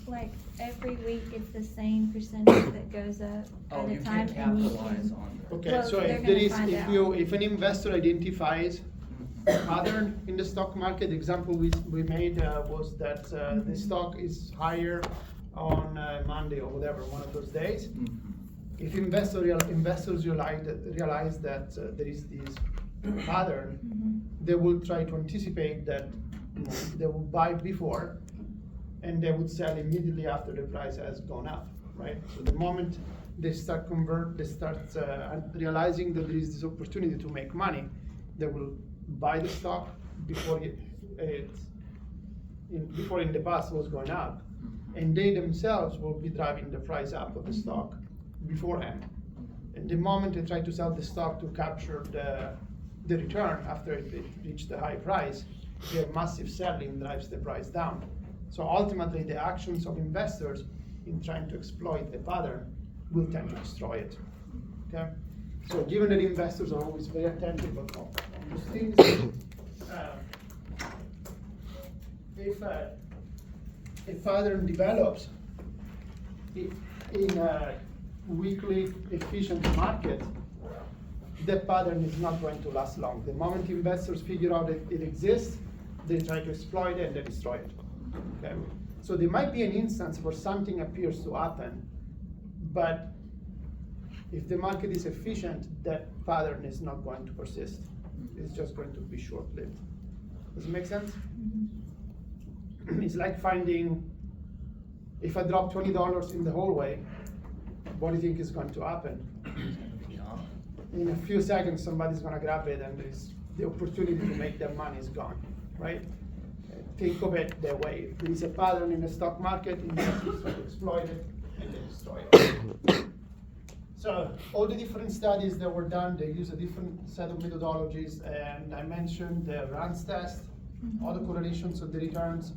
like every week it's the same percentage that goes up Oh, at you a time, can't and you capitalize can. on that. Okay, Well, so they're if there gonna is, find if out. you, if an investor identifies a pattern in the stock market, the example we made was that the stock is higher on Monday or whatever, one of those days. If investors realize that there is this pattern, they will try to anticipate that, they will buy before and they would sell immediately after the price has gone up, right? So the moment they start realizing that there is this opportunity to make money, they will buy the stock before before in the past was going up, and they themselves will be driving the price up of the stock beforehand. And the moment they try to sell the stock to capture the return after it reached the high price, their massive selling drives the price down. So ultimately, the actions of investors in trying to exploit the pattern will tend to destroy it. Okay? So given that investors are always very attentive on those things, if a pattern develops in a weekly efficient market, that pattern is not going to last long. The moment investors figure out that it exists, they try to exploit it and they destroy it. Okay? So there might be an instance where something appears to happen, but if the market is efficient, that pattern is not going to persist. It's just going to be short-lived. Does it make sense? It's like finding, if I drop $20 in the hallway, what do you think is going to happen? In a few seconds, somebody's going to grab it, and the opportunity to make their money is gone, right? Think of it that way. There is a pattern in the stock market, investors try to exploit it, and they destroy it. So all the different studies that were done, they use a different set of methodologies, and I mentioned the RANS test, all the correlations of the returns,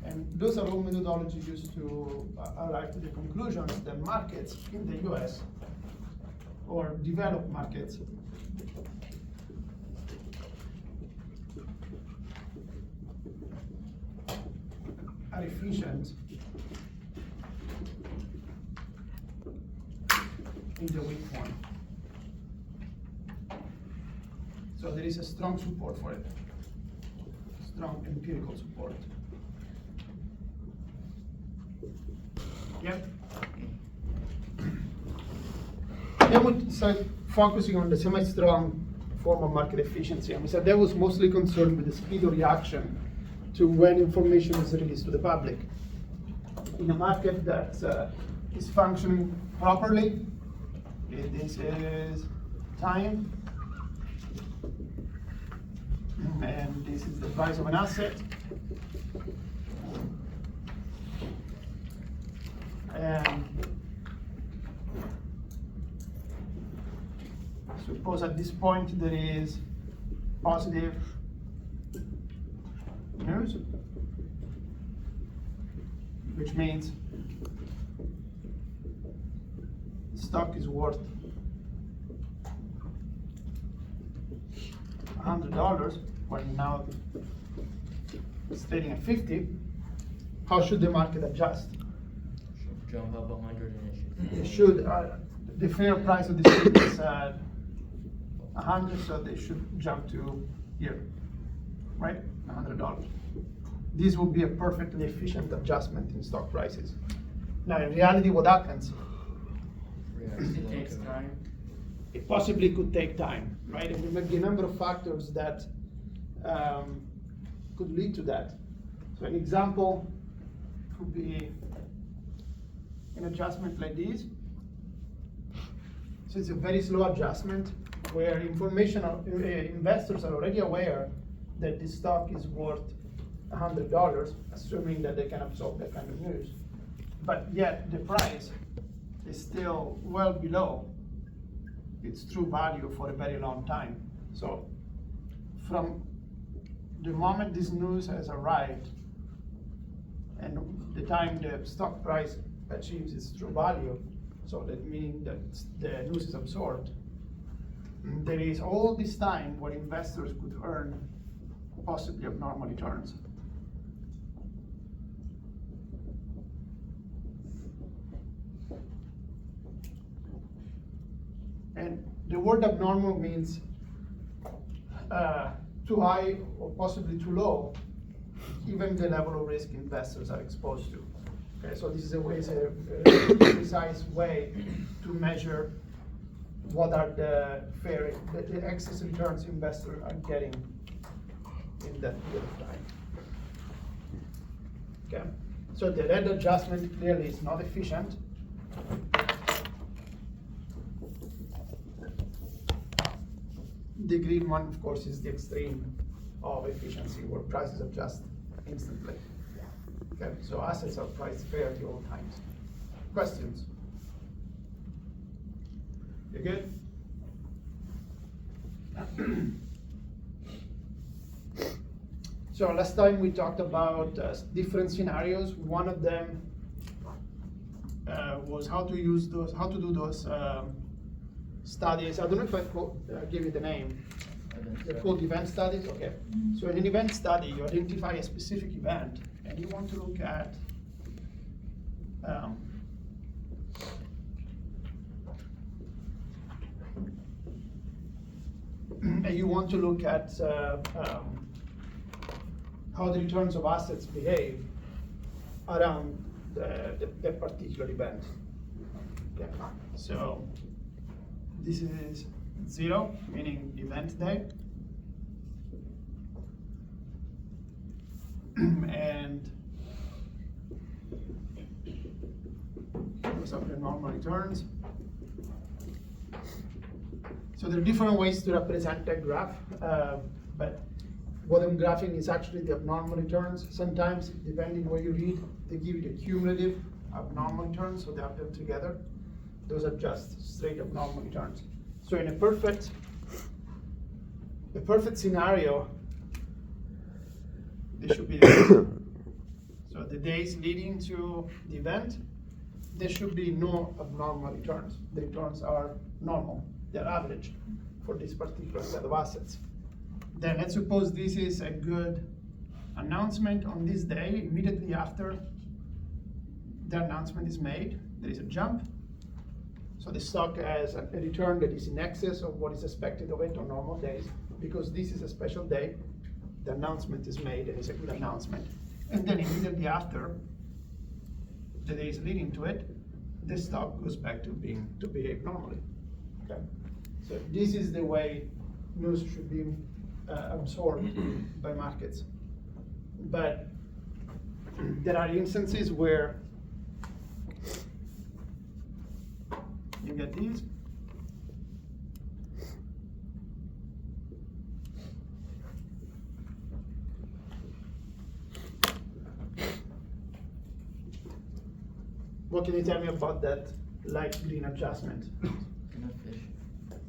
and those are all methodologies used to arrive to the conclusions that markets in the US or developed markets are efficient in the weak one. So there is a strong support for it, strong empirical support. Yep. Then we started focusing on the semi-strong form of market efficiency, and we said that was mostly concerned with the speed of reaction to when information is released to the public. In a market that is functioning properly, this is time, and this is the price of an asset. And suppose at this point there is positive news, which means the stock is worth $100 when now it's trading at 50. How should the market adjust? Should jump up 100 and It should, the fair price of this thing is 100, so they should jump to here, right? $100. This will be a perfectly efficient adjustment in stock prices. Now, in reality, what happens? It takes time. It possibly could take time, right? And there might be a number of factors that could lead to that. So an example could be an adjustment like this. So it's a very slow adjustment where investors are already aware that this stock is worth $100, assuming that they can absorb that kind of news. But yet the price is still well below its true value for a very long time. So from the moment this news has arrived and the time the stock price achieves its true value, so that means that the news is absorbed, there is all this time where investors could earn possibly abnormal returns. word abnormal means too high or possibly too low, given the level of risk investors are exposed to. Okay, so this is a precise way to measure what are the excess returns investors are getting in that period of time. Okay, so the red adjustment clearly is not efficient. The green one, of course, is the extreme of efficiency where prices adjust instantly. Okay, so assets are priced fairly all times. Questions? You good? So last time we talked about different scenarios. One of them was how to do those studies. I don't know if I give you the name. They're called event studies. Okay. So in an event study, you identify a specific event, and you want to look at how the returns of assets behave around the particular event. Okay. So this is 0, meaning event day. And those are the normal returns. So there are different ways to represent a graph, but what I'm graphing is actually the abnormal returns. Sometimes, depending where you read, they give you the cumulative abnormal returns, so they have them together. Those are just straight abnormal returns. So in a perfect scenario, there should be so the days leading to the event, there should be no abnormal returns. The returns are normal, they're average for this particular set of assets. Then let's suppose this is a good announcement on this day. Immediately after the announcement is made, there is a jump. So the stock has a return that is in excess of what is expected of it on normal days. Because this is a special day, the announcement is made and it's a good announcement. And then immediately after, the days leading to it, the stock goes back to behave normally. Okay. So this is the way news should be absorbed by markets. But there are instances where you get these. What can you tell me about that light green adjustment? Inefficient.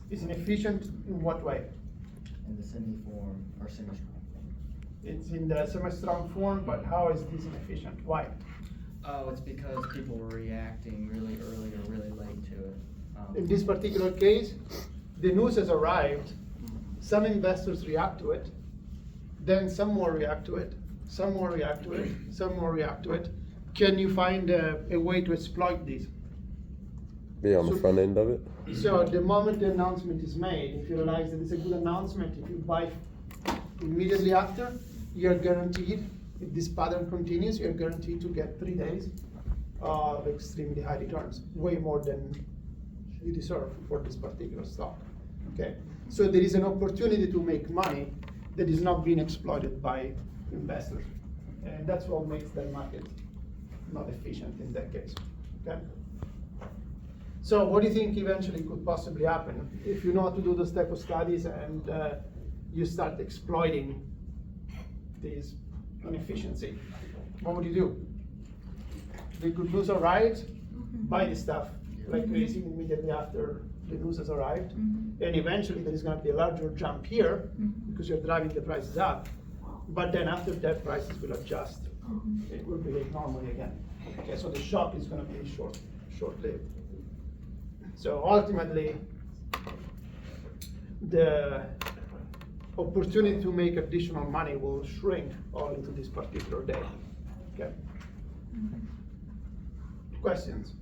It's inefficient in what way? In the semi-form or semi-strong. It's in the semi-strong form, but how is this inefficient? Why? Oh, it's because people were reacting really early or really late to it. In this particular case, the news has arrived, some investors react to it, then some more react to it, some more react to it, some more react to it. Can you find a way to exploit this? Be on the front end of it? So the moment the announcement is made, if you realize that it's a good announcement, if you buy immediately after, you're guaranteed, if this pattern continues, you're guaranteed to get 3 days of extremely high returns, way more than you deserve for this particular stock. Okay, so there is an opportunity to make money that is not being exploited by investors, and that's what makes the market not efficient in that case. Okay. So what do you think eventually could possibly happen if you know how to do those type of studies and you start exploiting this inefficiency? What would you do? The good news arrives, buy the stuff like crazy immediately after the news has arrived, and eventually there is going to be a larger jump here because you're driving the prices up, but then after that prices will adjust. It will behave normally again. Okay, so the shock is going to be short-lived. So ultimately, the opportunity to make additional money will shrink all into this particular day. Okay. Questions?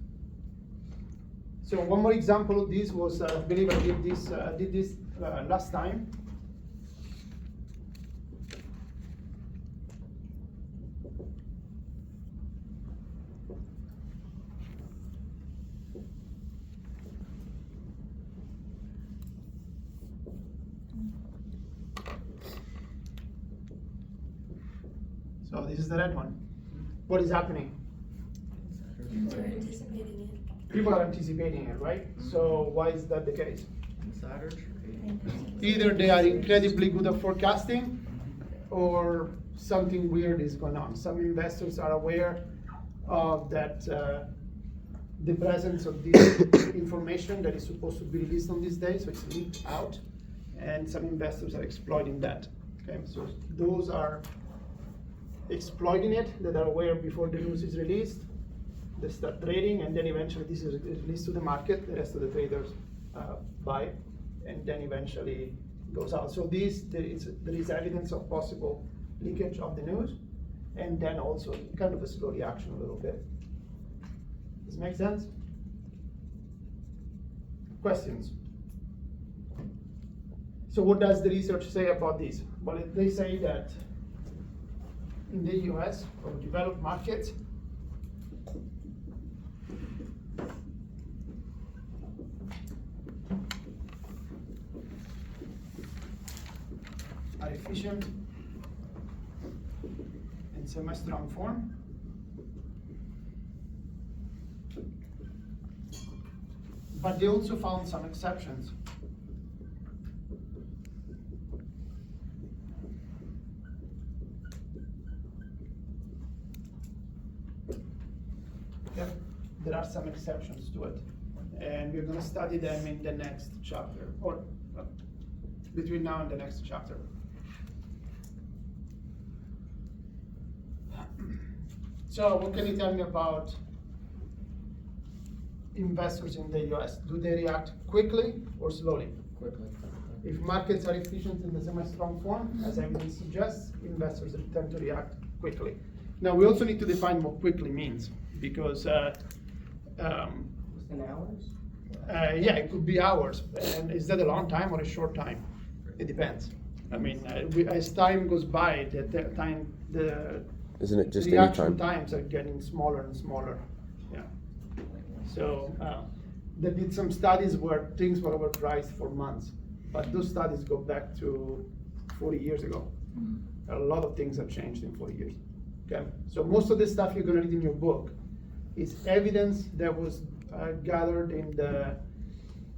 So one more example of this was, I believe I did this last time. So this is the red one. What is happening? People are anticipating it, right? So why is that the case? Insider trading. Either they are incredibly good at forecasting, or something weird is going on. Some investors are aware of that the presence of this information that is supposed to be released on this day, so it's leaked out, and some investors are exploiting that. Okay, so those are exploiting it, that are aware before the news is released. They start trading, and then eventually this is released to the market. The rest of the traders buy, and then eventually goes out. So there is evidence of possible leakage of the news, and then also kind of a slow reaction a little bit. Does it make sense? Questions? So what does the research say about this? Well, they say that in the US or developed markets, are efficient in semi-strong form, but they also found some exceptions. Yeah, there are some exceptions to it, and we're going to study them in the next chapter, or between now and the next chapter. So what can you tell me about investors in the US? Do they react quickly or slowly? Quickly. If markets are efficient in the semi-strong form, as evidence suggests, investors tend to react quickly. Now, we also need to define what quickly means, because Within hours? yeah, it could be hours. And is that a long time or a short time? It depends. I mean, as time goes by, the Isn't it just any reaction time? times are getting smaller and smaller. Yeah. So they did some studies where things were overpriced for months, but those studies go back to 40 years ago. A lot of things have changed in 40 years. Okay. So most of the stuff you're going to read in your book is evidence that was gathered in the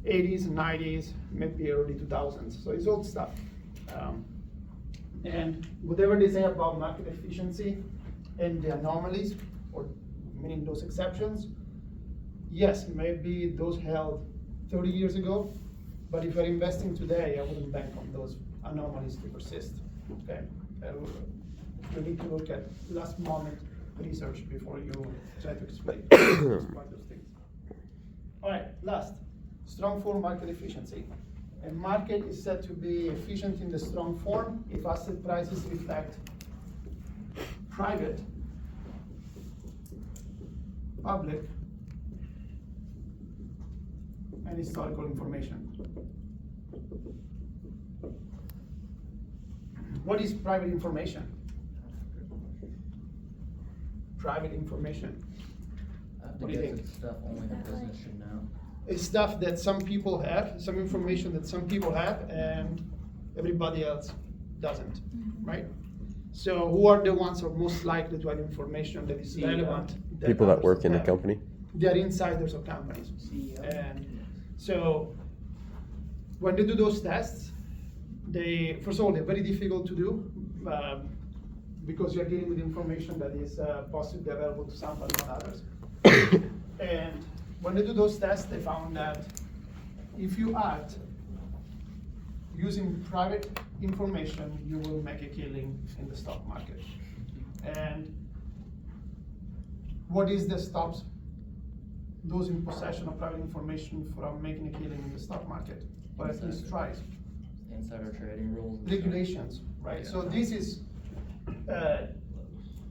80s, 90s, maybe early 2000s. So it's old stuff. And whatever they say about market efficiency and the anomalies, or meaning those exceptions, yes, maybe those held 30 years ago, but if you're investing today, I wouldn't bank on those anomalies to persist. Okay, you need to look at last moment research before you try to explain those things. All right, last, strong form market efficiency. A market is said to be efficient in the strong form if asset prices reflect private, public, and historical information. What is private information? Private information. I have to What do you guess think? it's stuff only the business should know. It's stuff that some people have, some information that some people have, and everybody else doesn't, right? So who are the ones who are most likely to have information that is relevant? People that others work in the have? company. They are insiders of companies. CEO. And so when they do those tests, first of all, they're very difficult to do because you're dealing with information that is possibly available to some but not others. And when they do those tests, they found that if you act using private information, you will make a killing in the stock market. And what is that stops those in possession of private information from making a killing in the stock market, or at least tries? Insider trading rules. and stuff. Regulations, right? So this is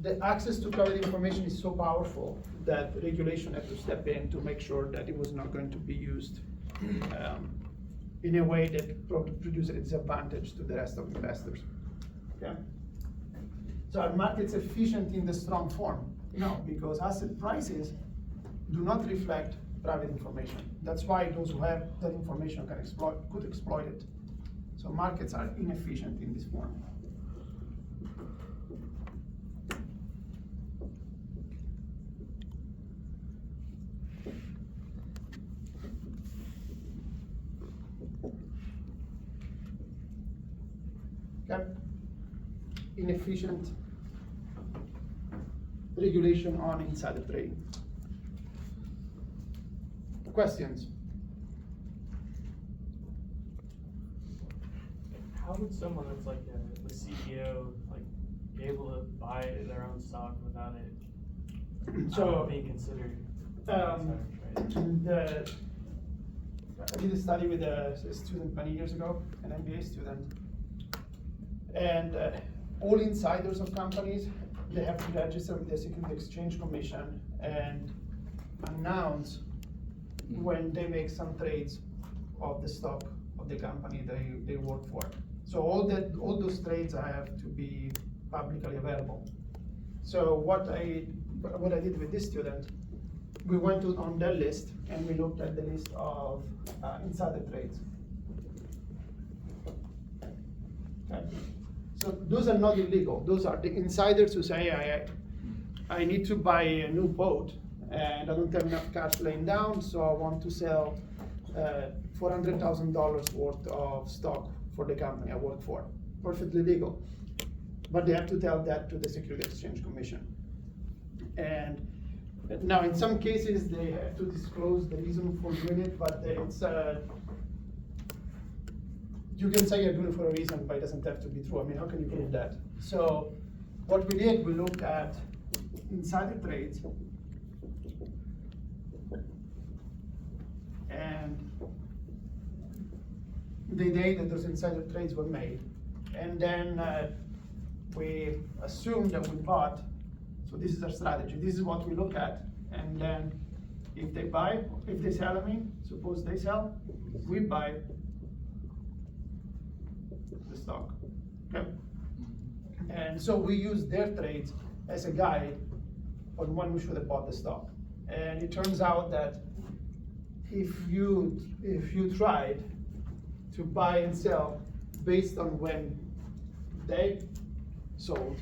the access to private information is so powerful that regulation had to step in to make sure that it was not going to be used in a way that produces a disadvantage to the rest of investors. Okay? So are markets efficient in the strong form? No, because asset prices do not reflect private information. That's why those who have that information could exploit it. So markets are inefficient in this form. Okay. Inefficient regulation on insider trading. Questions? How would someone that's like the CEO like be able to buy their own stock without it So, being considered? I did a study with a student many years ago, an MBA student, and all insiders of companies, they have to register with the Securities Exchange Commission and announce when they make some trades of the stock of the company they work for. So all those trades have to be publicly available. So what I did with this student, we went on their list and we looked at the list of insider trades. Okay. So those are not illegal. Those are the insiders who say, I need to buy a new boat and I don't have enough cash laying down, so I want to sell $400,000 worth of stock for the company I work for. Perfectly legal. But they have to tell that to the Securities Exchange Commission. And now in some cases they have to disclose the reason for doing it, but it's you can say you're doing it for a reason, but it doesn't have to be true. I mean, how can you prove that? So what we did, we looked at insider trades and the day that those insider trades were made. And then we assumed that we bought, so this is our strategy, this is what we look at. And then if they buy, if they sell, suppose they sell, we buy the stock, okay? And so we use their trades as a guide on when we should have bought the stock. And it turns out that if you tried to buy and sell based on when they sold,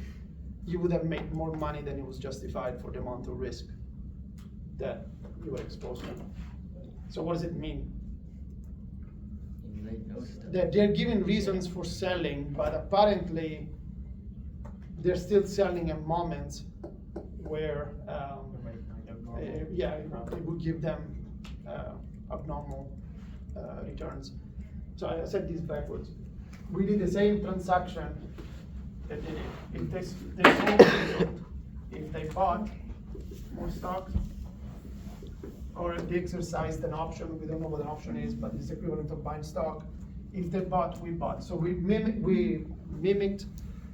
you would have made more money than it was justified for the amount of risk that you were exposed to. So what does it mean? That they're giving reasons for selling, but apparently they're still selling at moments where it would give them abnormal returns. So I said this backwards. We did the same transaction that they did. If they bought more stock, or if they exercised an option, we don't know what an option is, but it's equivalent of buying stock. If they bought, we bought. So we mimicked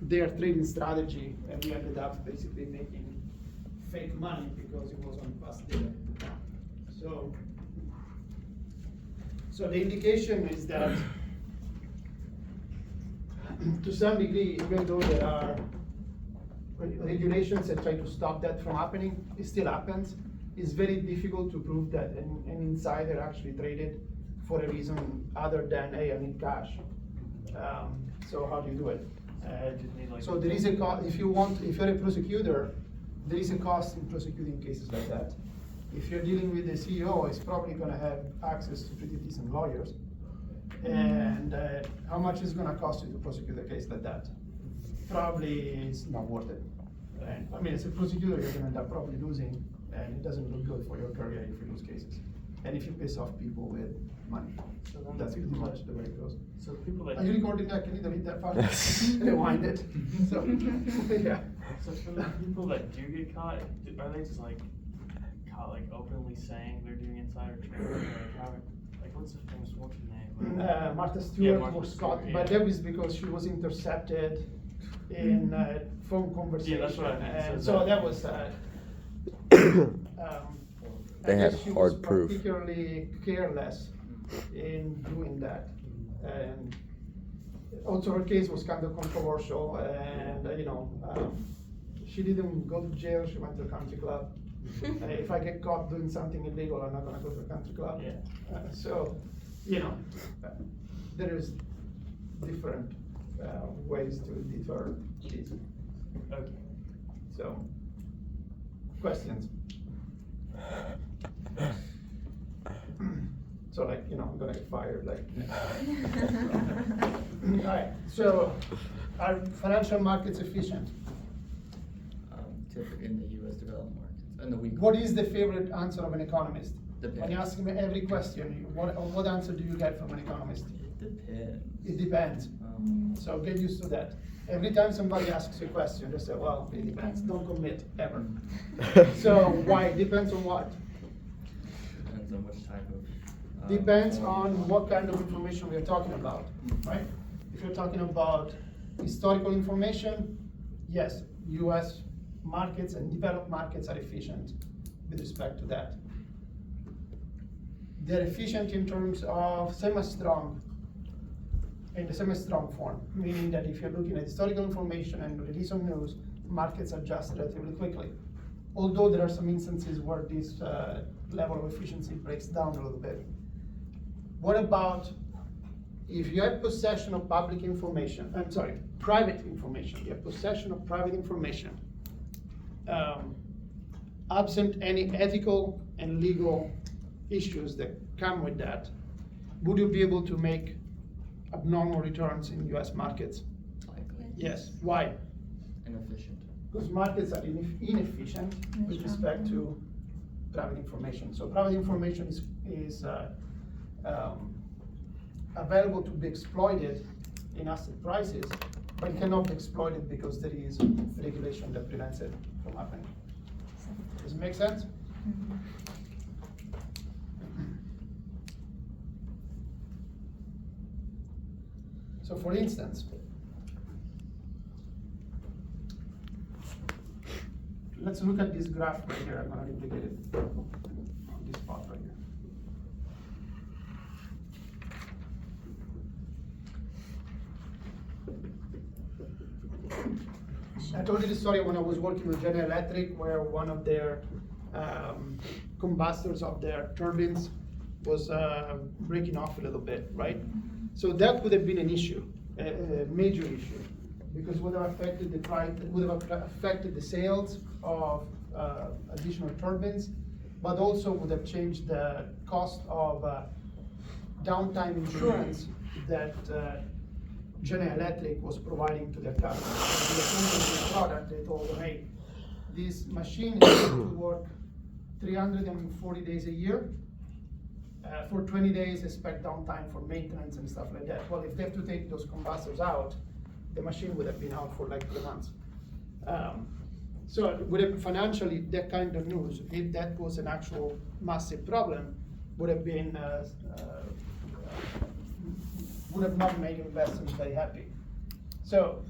their trading strategy, and we ended up basically making fake money because it was on past data. So the indication is that to some degree, even though there are regulations that try to stop that from happening, it still happens. It's very difficult to prove that an insider actually traded for a reason other than, hey, I need cash. So how do you do it? So there is a cost. If you're a prosecutor, there is a cost in prosecuting cases like that. If you're dealing with the CEO, he's probably going to have access to pretty decent lawyers. And how much is it going to cost you to prosecute a case like that? Probably it's not worth it. And, I mean, as a prosecutor, you're going to end up probably losing, and it doesn't look good for your career if you lose cases. And if you piss off people with money. So then That's pretty much the way it goes. So people that Are you recording that? Can you delete that part? Rewind it. So, yeah. So for the people that do get caught, are they just like caught like openly saying they're doing insider trading? Like what's the famous woman's name? Martha Stewart Martha was Stewart, caught, yeah. but that was because she was intercepted in phone conversation. Yeah, that's what I mean. And So so that- that was, They I had guess she hard was proof. particularly careless in doing that. And also her case was kind of controversial and, she didn't go to jail, she went to a country club. If I get caught doing something illegal, I'm not gonna go to a country club. Yeah. So, there is different ways to deter this. Okay. So, questions? So I'm gonna get fired, Alright, so are financial markets efficient? Typically in the US developed markets, and the weak. What is the favorite answer of an economist? When Depends. you ask him every question, what answer do you get from an economist? It depends. It depends. So get used to that. Every time somebody asks you a question, just say, well, it depends. Don't commit, ever. So why? Depends on what? Depends on which type of. Depends form on you want. what kind of information we are talking about, right? If you're talking about historical information, yes, US markets and developed markets are efficient with respect to that. They're efficient in terms of semi-strong, in the semi-strong form, meaning that if you're looking at historical information and release of news, markets adjust relatively quickly. Although there are some instances where this level of efficiency breaks down a little bit. What about if you have possession of public information, private information, you have possession of private information, absent any ethical and legal issues that come with that, would you be able to make abnormal returns in US markets? Likely. Yes. Why? Inefficient. Because markets are inefficient with respect to private information. So private information is available to be exploited in asset prices, but it cannot be exploited because there is regulation that prevents it from happening. Does it make sense? So for instance, let's look at this graph right here. I'm gonna duplicate it on this spot right here. I told you the story when I was working with General Electric, where one of their combustors of their turbines was breaking off a little bit, right? So that would have been an issue, a major issue, because it would have affected the price, it would have affected the sales of additional turbines, but also would have changed the cost of downtime insurance that General Electric was providing to their customers. When they sold the product, they told them, hey, this machine is going to work 340 days a year. For 20 days, expect downtime for maintenance and stuff like that. Well, if they have to take those combustors out, the machine would have been out for like 3 months. So it would have financially, that kind of news, if that was an actual massive problem, would have been would have not made investors very happy. So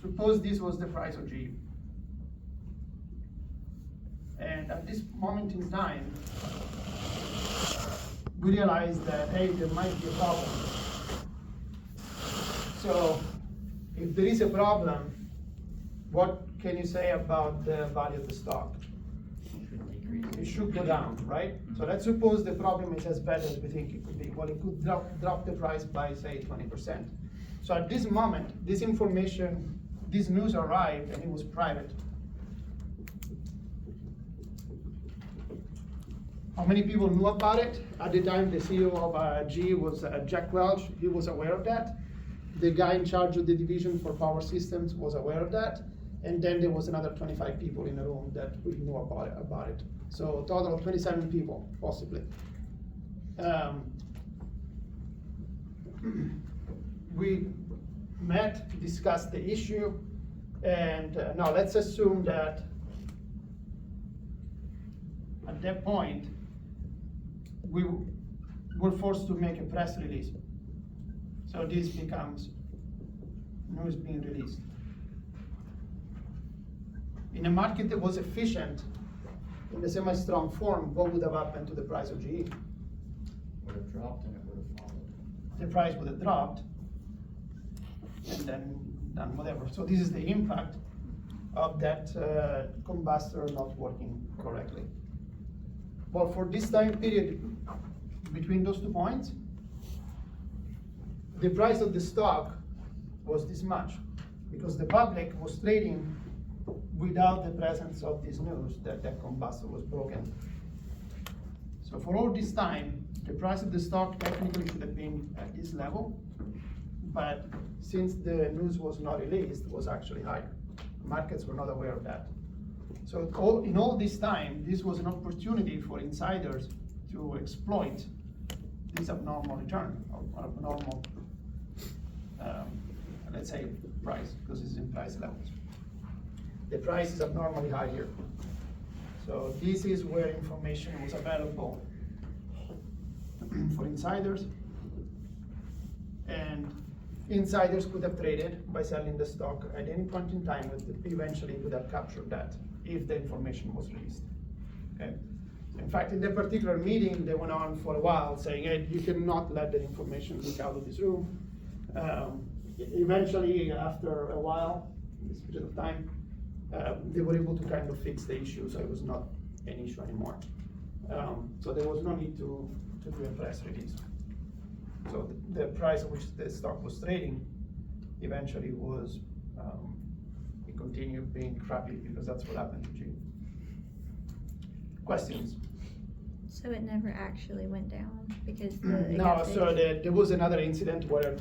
suppose this was the price of GE. And at this moment in time, we realized that, hey, there might be a problem. So if there is a problem, what can you say about the value of the stock? Should decrease. It should go down, right? So let's suppose the problem is as bad as we think it could be. Well, it could drop the price by, say, 20%. So at this moment, this information, this news arrived and it was private. How many people knew about it? At the time, the CEO of GE was Jack Welch. He was aware of that. The guy in charge of the division for power systems was aware of that. And then there was another 25 people in the room that we knew about it. So a total of 27 people, possibly. We met, discussed the issue, and now let's assume that at that point, we were forced to make a press release. So this becomes news being released. In a market that was efficient, in the semi-strong form, what would have happened to the price of GE? Would have dropped and it would have followed. The price would have dropped, and then done whatever. So this is the impact of that combustor not working correctly. Well, for this time period between those 2 points, the price of the stock was this much, because the public was trading without the presence of this news that that combustor was broken. So for all this time, the price of the stock technically should have been at this level, but since the news was not released, it was actually higher. Markets were not aware of that. So in all this time, this was an opportunity for insiders to exploit this abnormal return, or abnormal, let's say, price, because it's in price levels. The price is abnormally high here. So this is where information was available for insiders, and insiders could have traded by selling the stock at any point in time, but eventually would have captured that if the information was released. Okay. In fact, in that particular meeting, they went on for a while saying, hey, you cannot let the information leak out of this room. Eventually, after a while, this period of time, they were able to kind of fix the issue, so it was not an issue anymore. So there was no need to do a press release. So the price at which the stock was trading eventually was, it continued being crappy, because that's what happened to G. Questions? So it never actually went down because it No, got so fixed? there was another incident where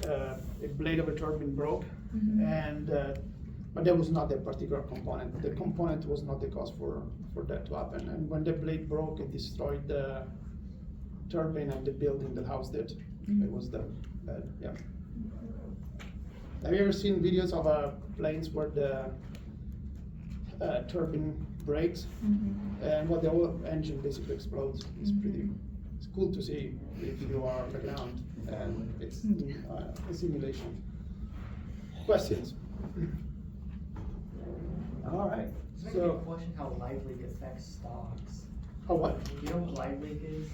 a blade of a turbine broke, Mhm. and but that was not that particular component. The component was not the cause for that to happen. And when the blade broke, it destroyed the turbine and the building that housed it. Mhm. It was yeah. Have you ever seen videos of planes where the turbine breaks? Mhm. And what the whole engine basically explodes. It's Mhm. it's cool to see if you are on the ground, and it's a simulation. Questions? All right. Does that make me So, question how live leak affects stocks? oh, what? You know what live leak is?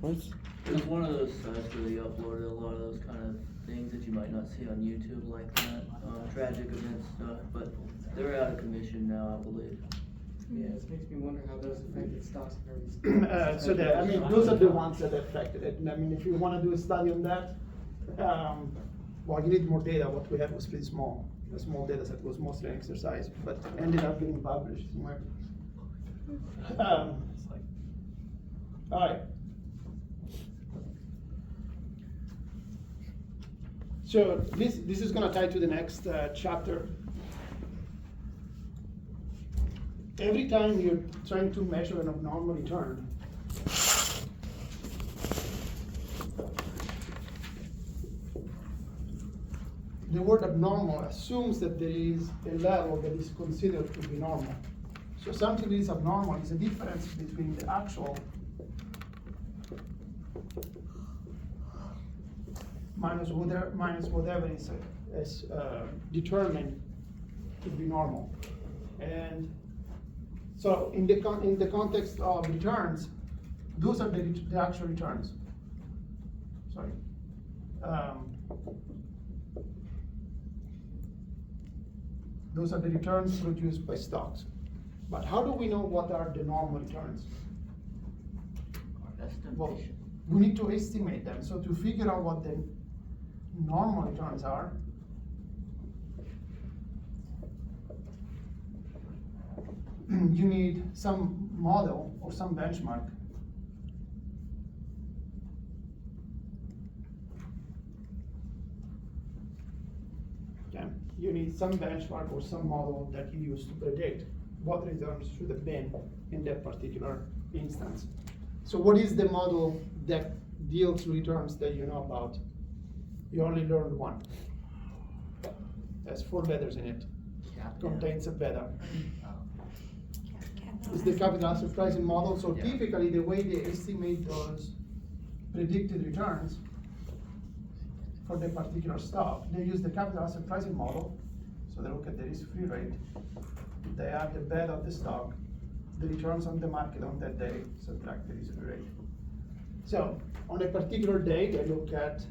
What? It was one of those sites where they uploaded a lot of those kind of things that you might not see on YouTube like that, tragic event stuff, but they're out of commission now, I believe. Yeah, it makes me wonder how those affected stocks very. So those are the ones that affected it. And I mean, if you want to do a study on that, well, you need more data. What we had was pretty small. A small data set was mostly an exercise, but ended up getting published somewhere. All right. So this is going to tie to the next chapter. Every time you're trying to measure an abnormal return, the word abnormal assumes that there is a level that is considered to be normal. So something that is abnormal is a difference between the actual minus whatever is determined to be normal. And so in the context of returns, those are the actual returns. Sorry. Those are the returns produced by stocks. But how do we know what are the normal returns? Well, Estimation. we need to estimate them. So to figure out what the normal returns are, you need some model or some benchmark. Okay. You need some benchmark or some model that you use to predict what returns should have been in that particular instance. So what is the model that deals returns that you know about? You only learned one. Has 4 letters in it. Contains a beta. It's the capital asset pricing model. So Yeah. typically the way they estimate those predicted returns for the particular stock, they use the capital asset pricing model. So they look at the risk-free rate, they are the bet of the stock, the returns on the market on that day, subtract the risk-free rate. So on a particular day, they look at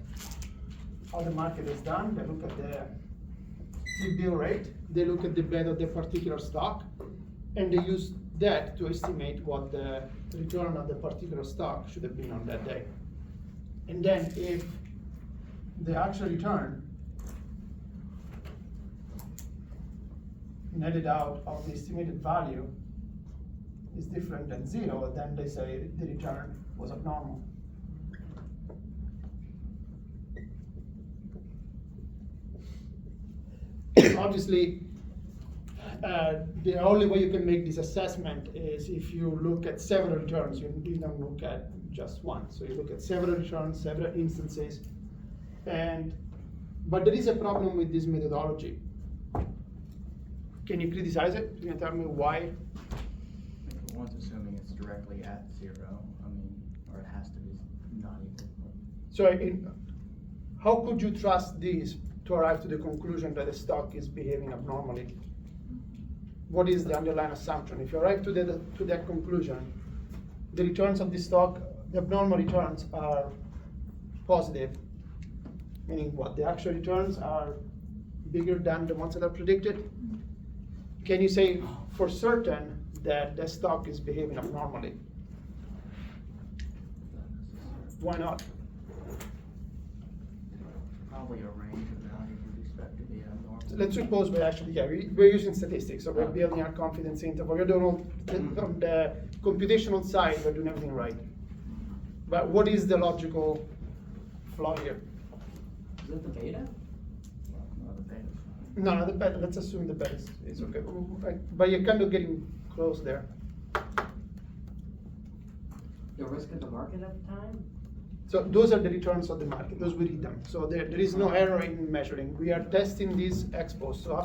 how the market is done, they look at the T-bill rate, they look at the bet of the particular stock, and they use that to estimate what the return of the particular stock should have been on that day. And then if the actual return netted out of the estimated value is different than 0, then they say the return was abnormal. Obviously, the only way you can make this assessment is if you look at several returns. You don't look at just one. So you look at several returns, several instances, but there is a problem with this methodology. Can you criticize it? Can you tell me why? One's assuming it's directly at 0, or it has to be not equal. So how could you trust these to arrive to the conclusion that the stock is behaving abnormally? What is the underlying assumption? If you arrive to that conclusion, the returns of the stock, the abnormal returns are positive, meaning what? The actual returns are bigger than the ones that are predicted. Can you say for certain that the stock is behaving abnormally? Why not? Probably a range of values you'd expect to be abnormal. So let's suppose we're using statistics, so we're building our confidence interval. We're doing all on the computational side, we're doing everything right. But what is the logical flaw here? Is it the beta? No, the beta. No, the bet. Let's assume the bet is okay. But you're kind of getting close there. The risk of the market at the time? So those are the returns of the market. Those we read them. So there is no error in measuring. We are testing these ex post, so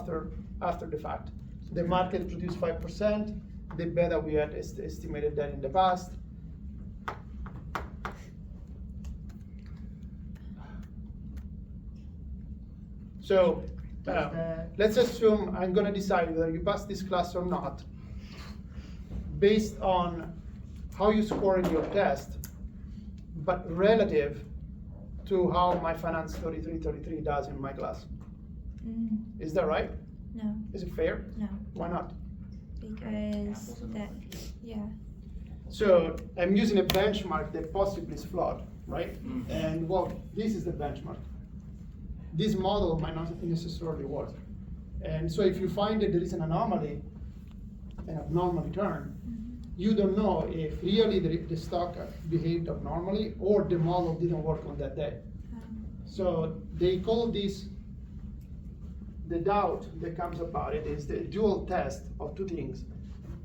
after the fact. The market produced 5%. The beta we had estimated that in the past. So let's assume I'm going to decide whether you pass this class or not based on how you score in your test, but relative to how my Finance 3333 does in my class. Is that right? No, Is it fair? no, Why not? because that, yeah, So I'm using a benchmark that possibly is flawed, right? And well, this is the benchmark. This model might not necessarily work. And so if you find that there is an anomaly, an abnormal return, you don't know if really the stock behaved abnormally or the model didn't work on that day. So they call this, the doubt that comes about it is the dual test of two things,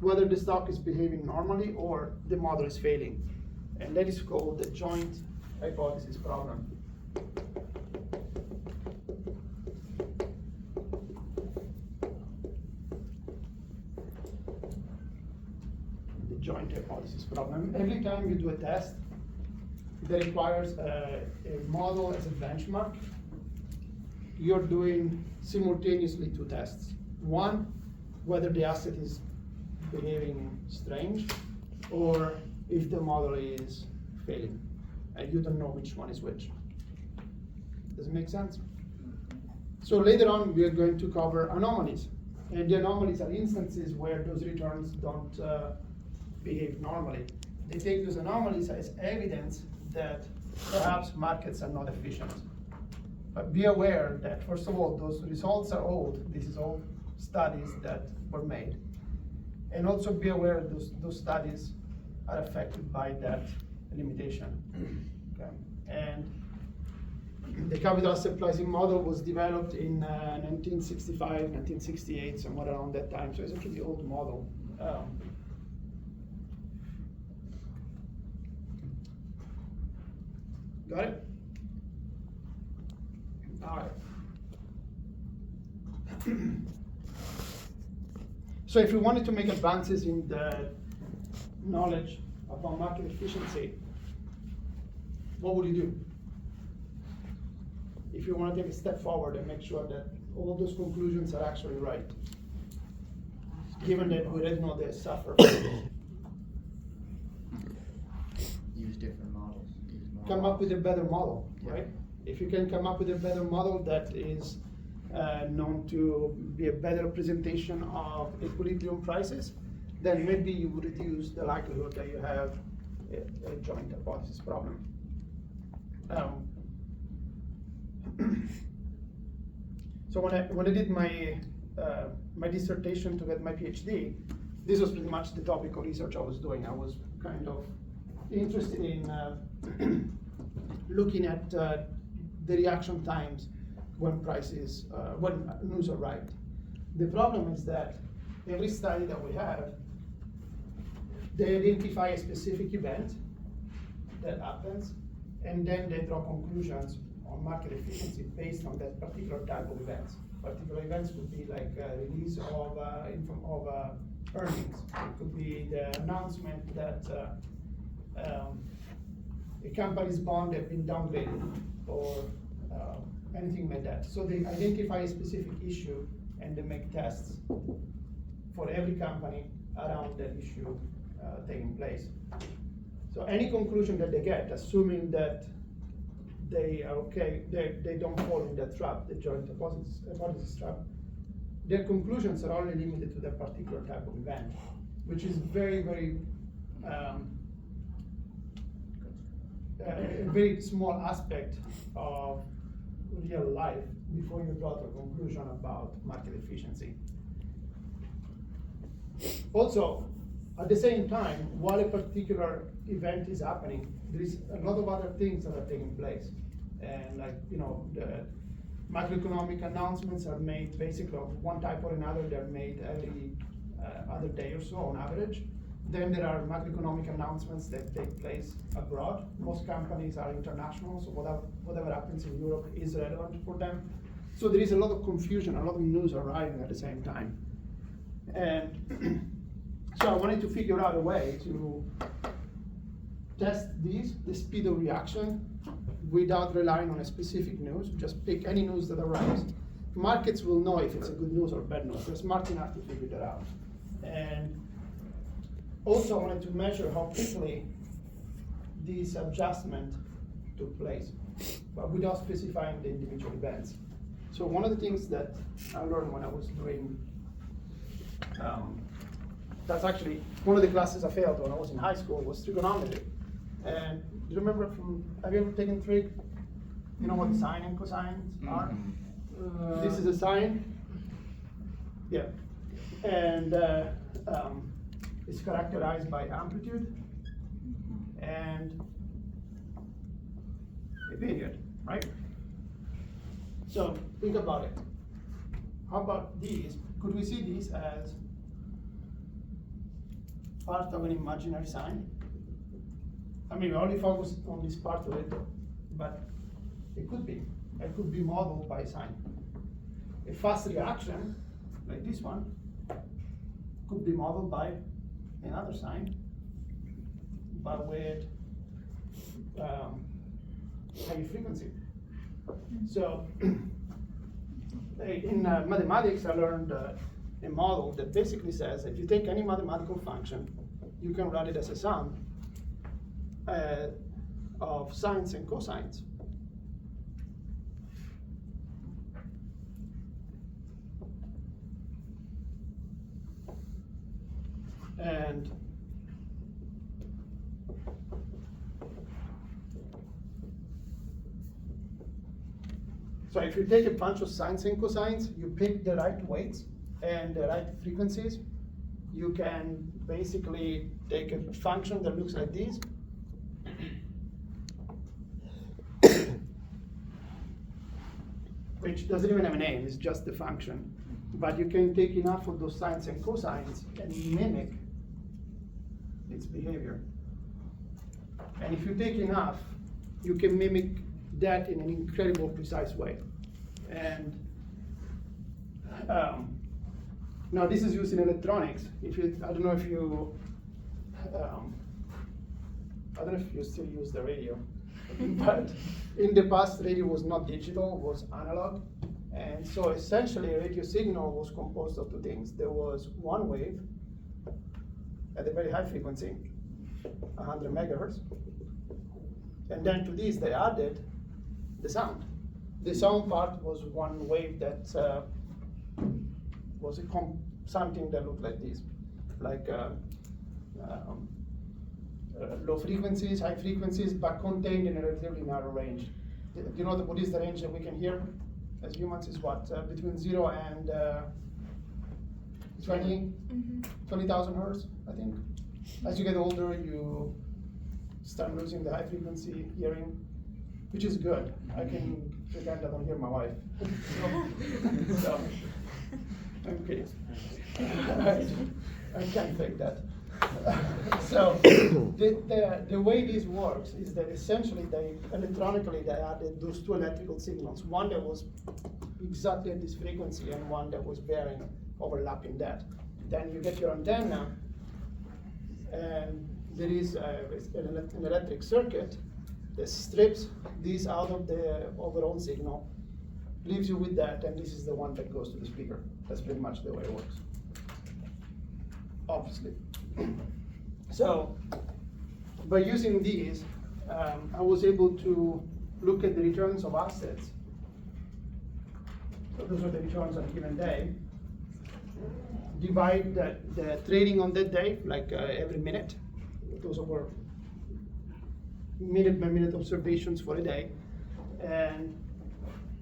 whether the stock is behaving normally or the model is failing. And that is called the joint hypothesis problem. The joint hypothesis problem. Every time you do a test that requires a model as a benchmark, you're doing simultaneously two tests. One, whether the asset is behaving strange, or if the model is failing, and you don't know which one is which. Does it make sense? So later on, we are going to cover anomalies, and the anomalies are instances where those returns don't behave normally. They take those anomalies as evidence that perhaps markets are not efficient. But be aware that, first of all, those results are old. This is all studies that were made. And also be aware those studies are affected by that limitation. Okay? And the capital asset pricing model was developed in 1965, 1968, somewhere around that time. So it's a pretty old model. Got it? All right. So if you wanted to make advances in the knowledge about market efficiency, what would you do? If you want to take a step forward and make sure that all those conclusions are actually right. given that we already know they suffer. Use different models, use more. Come up with a better model, Yeah. right? If you can come up with a better model that is known to be a better representation of equilibrium prices, then maybe you would reduce the likelihood that you have a joint hypothesis problem. So when I did my my dissertation to get my PhD, this was pretty much the topical research I was doing. I was kind of interested in looking at the reaction times when prices, when news arrived. The problem is that every study that we have, they identify a specific event that happens, and then they draw conclusions on market efficiency based on that particular type of events. Particular events could be like release of earnings. It could be the announcement that a company's bond has been downgraded, or anything like that. So they identify a specific issue and they make tests for every company around that issue taking place. So any conclusion that they get, assuming that they are okay, they don't fall in that trap, the joint hypothesis trap, their conclusions are only limited to that particular type of event, which is very, very a very small aspect of real life before you draw to a conclusion about market efficiency. Also, at the same time, while a particular event is happening, there is a lot of other things that are taking place. And like, you know, the macroeconomic announcements are made basically of one type or another. They're made every other day or so on average. Then there are macroeconomic announcements that take place abroad. Most companies are international, so whatever happens in Europe is relevant for them. So there is a lot of confusion, a lot of news arriving at the same time. And so I wanted to figure out a way to test the speed of reaction without relying on a specific news. Just pick any news that arrives. Markets will know if it's a good news or bad news. They're smart enough to figure that out. And also I wanted to measure how quickly this adjustment took place, but without specifying the individual events. So one of the things that I learned when I was doing, that's actually one of the classes I failed when I was in high school, was trigonometry. And do you remember have you ever taken trig? You know what sine and cosine are? This is a sine. Yeah. And it's characterized by amplitude and a period, right? So think about it. How about these? Could we see these as part of an imaginary sine? I mean, we only focused on this part of it, but it could be. It could be modeled by sine. A fast reaction, like this one, could be modeled by another sine, but with high frequency. So in mathematics, I learned a model that basically says if you take any mathematical function, you can write it as a sum of sines and cosines. And so if you take a bunch of sines and cosines, you pick the right weights and the right frequencies, you can basically take a function that looks like this, which doesn't even have a name, it's just the function. But you can take enough of those sines and cosines and mimic its behavior. And if you take enough, you can mimic that in an incredible precise way. And now this is used in electronics. I don't know if you still use the radio, but in the past radio was not digital, it was analog. And so essentially, a radio signal was composed of two things. There was one wave at a very high frequency, 100 megahertz. And then to this, they added the sound. The sound part was one wave that was something that looked like this, like low frequencies, high frequencies, but contained in a relatively narrow range. You know what is the range that we can hear as humans is what? Between 0 and 20,000 hertz, I think. As you get older, you start losing the high frequency hearing, which is good. I can pretend I don't hear my wife. So, I'm kidding. I can't fake that. So the way this works is that essentially they electronically they added those two electrical signals, one that was exactly at this frequency and one that was varying, overlapping that. Then you get your antenna, and there is an electric circuit that strips these out of the overall signal, leaves you with that, and this is the one that goes to the speaker. That's pretty much the way it works, obviously. So by using these, I was able to look at the returns of assets. So those are the returns on a given day. Divide the trading on that day, like every minute. Those were minute by minute observations for a day. And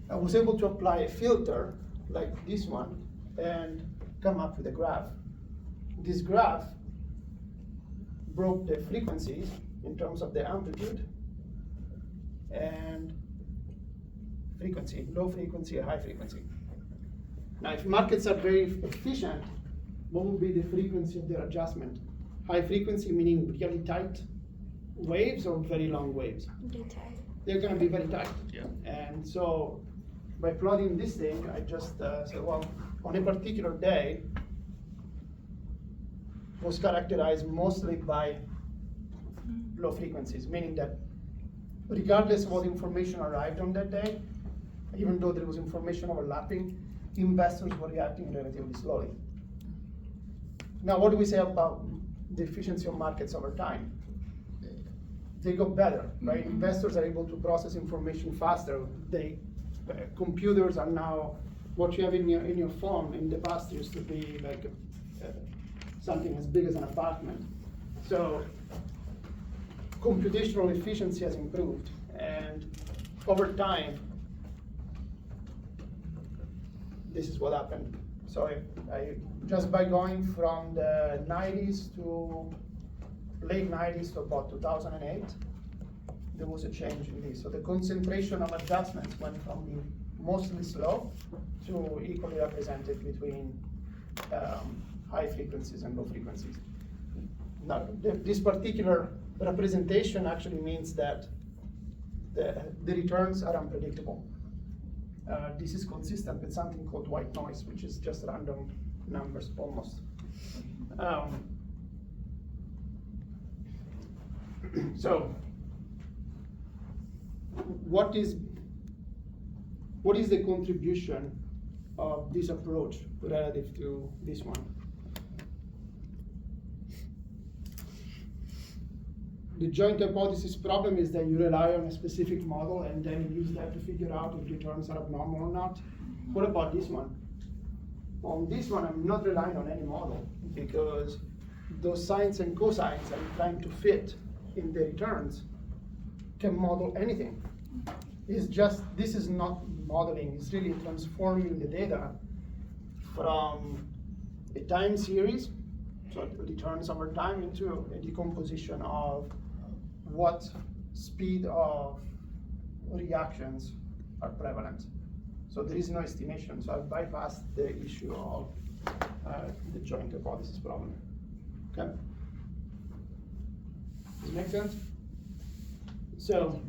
I was able to apply a filter like this one and come up with a graph. This graph broke the frequencies in terms of the amplitude and frequency, low frequency, high frequency. Now, if markets are very efficient, what would be the frequency of their adjustment? High frequency meaning really tight waves or very long waves? They're going to be very tight. Yeah. And so by plotting this thing, I just said, well, on a particular day, was characterized mostly by low frequencies, meaning that regardless of what information arrived on that day, even though there was information overlapping, investors were reacting relatively slowly. Now, what do we say about the efficiency of markets over time? They got better, right? Investors are able to process information faster. Computers are now, what you have in your phone in the past used to be like something as big as an apartment. So computational efficiency has improved, and over time, this is what happened. So I just by going from the 90s to late 90s to about 2008, there was a change in this. So the concentration of adjustments went from being mostly slow to equally represented between high frequencies and low frequencies. Now, this particular representation actually means that the returns are unpredictable. This is consistent with something called white noise, which is just random numbers almost. So, what is the contribution of this approach relative to this one? The joint hypothesis problem is that you rely on a specific model and then use that to figure out if returns are abnormal or not. What about this one? On this one, I'm not relying on any model because those sines and cosines I'm trying to fit in the returns can model anything. It's just, this is not modeling, it's really transforming the data from a time series, so it returns over time, into a decomposition of what speed of reactions are prevalent. So there is no estimation, so I've bypassed the issue of the joint hypothesis problem. Okay? Does it make sense? So,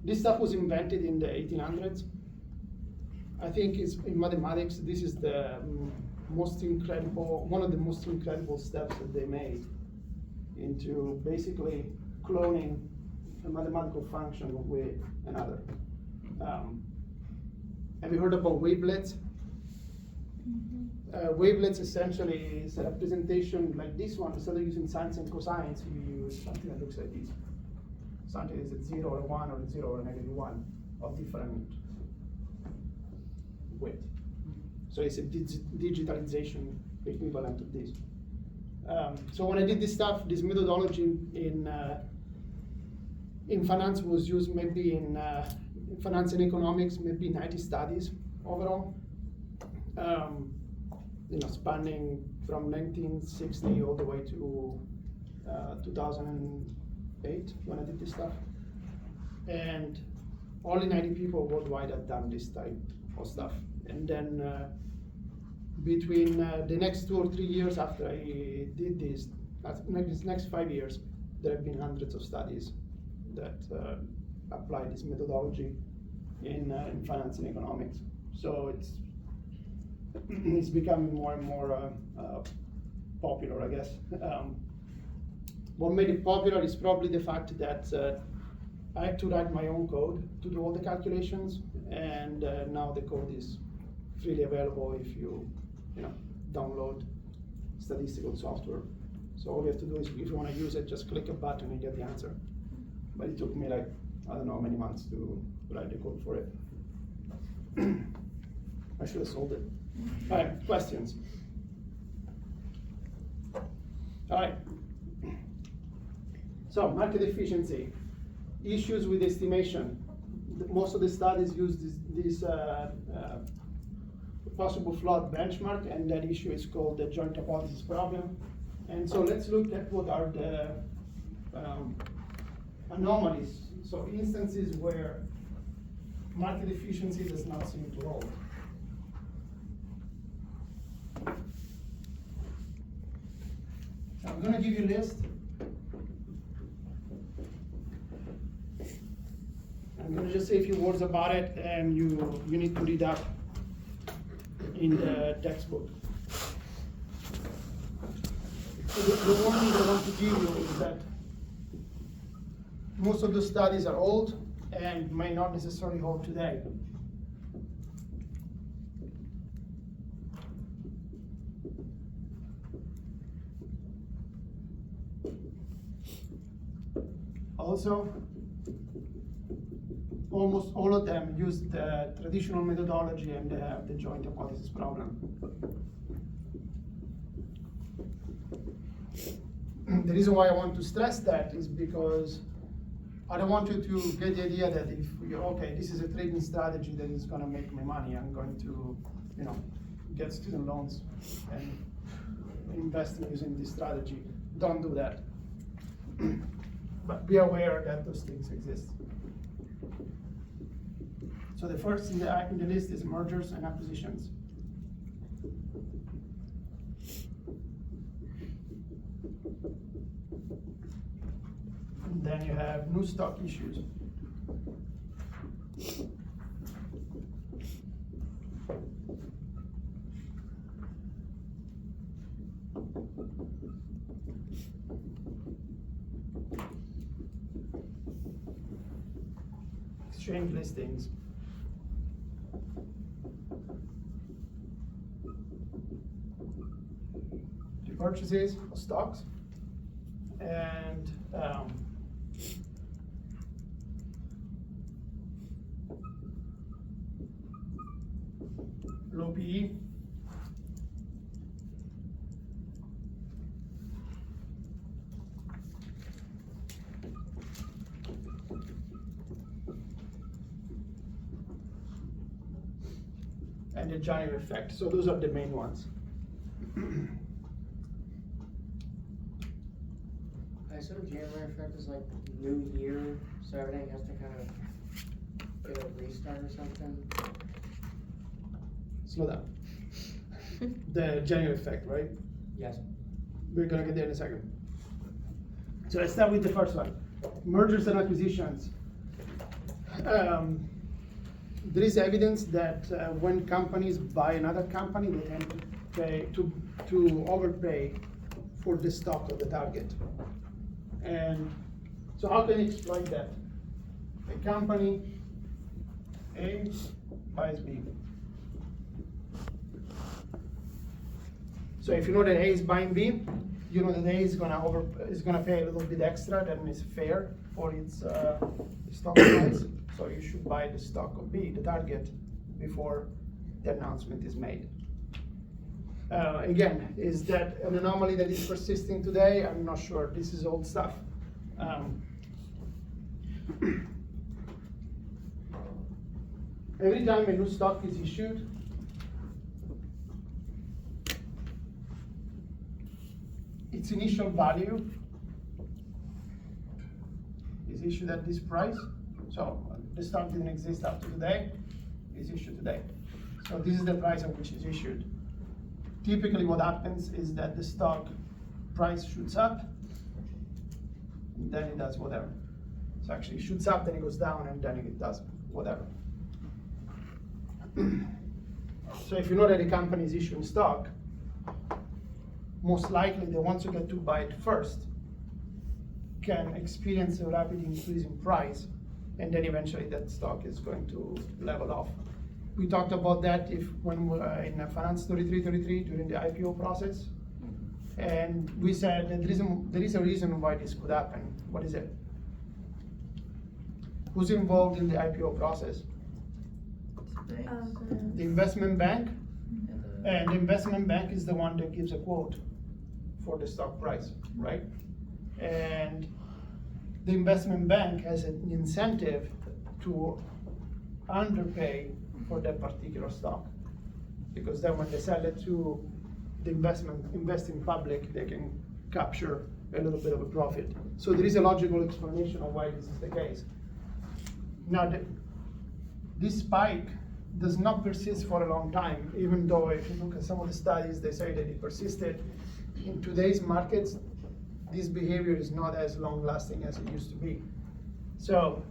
this stuff was invented in the 1800s. I think in mathematics, this is the most incredible, one of the most incredible steps that they made into basically cloning a mathematical function with another. Have you heard about wavelets? Wavelets essentially is a representation like this one. Instead of using sines and cosines, you use something that looks like this. Something is a 0 or a 1 or a 0 or a -1 of different width. So it's a digitalization equivalent of this. So when I did this stuff, this methodology in finance was used maybe in finance and economics, maybe 90 studies overall. Spanning from 1960 all the way to 2008 when I did this stuff. And only 90 people worldwide had done this type of stuff. And then between the next 2 or 3 years after I did this, next 5 years, there have been hundreds of studies that apply this methodology in finance and economics. So it's becoming more and more popular, I guess. What made it popular is probably the fact that I had to write my own code to do all the calculations, and now the code is freely available if you download statistical software. So all you have to do is, if you want to use it, just click a button and get the answer. But it took me like, I don't know, many months to write the code for it. I should have sold it. All right, questions? All right. So market efficiency, issues with estimation. Most of the studies use this possible flawed benchmark, and that issue is called the joint hypothesis problem. And so let's look at what are the anomalies. So instances where market efficiency does not seem to hold. So I'm going to give you a list. I'm going to just say a few words about it, and you need to read up in the textbook. So the warning I want to give you is that most of the studies are old and may not necessarily hold today. Also, almost all of them use the traditional methodology, and they have the joint hypothesis problem. The reason why I want to stress that is because I don't want you to get the idea that if okay, this is a trading strategy that is going to make me money, I'm going to, get student loans and invest in using this strategy. Don't do that. But be aware that those things exist. So the first in the list is mergers and acquisitions. And then you have new stock issues. Exchange listings. Purchases of stocks, and low PE. And the gyro effect. So those are the main ones. I assume January effect is like new year, so everything has to kind of get a restart or something. Slow down. The January effect, right? Yes. We're gonna get there in a second. So let's start with the first one. Mergers and acquisitions. There is evidence that when companies buy another company, they tend to pay to overpay for the stock of the target. And so how can you exploit that? A company A buys B. So if you know that A is buying B, you know that A is gonna pay a little bit extra than is fair for its stock price. So you should buy the stock of B, the target, before the announcement is made. Again, is that an anomaly that is persisting today? I'm not sure. This is old stuff. Every time a new stock is issued, its initial value is issued at this price. So the stock didn't exist up to today, it's issued today. So this is the price at which it's issued. Typically what happens is that the stock price shoots up, and then it does whatever. So actually it shoots up, then it goes down, and then it does whatever. So if you know that a company is issuing stock, most likely the ones who get to buy it first can experience a rapid increase in price, and then eventually that stock is going to level off. We talked about that when we were in Finance 3333 during the IPO process, and we said that there is a reason why this could happen. What is it? Who's involved in the IPO process? The investment bank, and the investment bank is the one that gives a quote for the stock price, right? And the investment bank has an incentive to underpay for that particular stock, because then when they sell it to the investing public, they can capture a little bit of a profit. So there is a logical explanation of why this is the case. Now, this spike does not persist for a long time, even though if you look at some of the studies, they say that it persisted. In today's markets, this behavior is not as long-lasting as it used to be. So,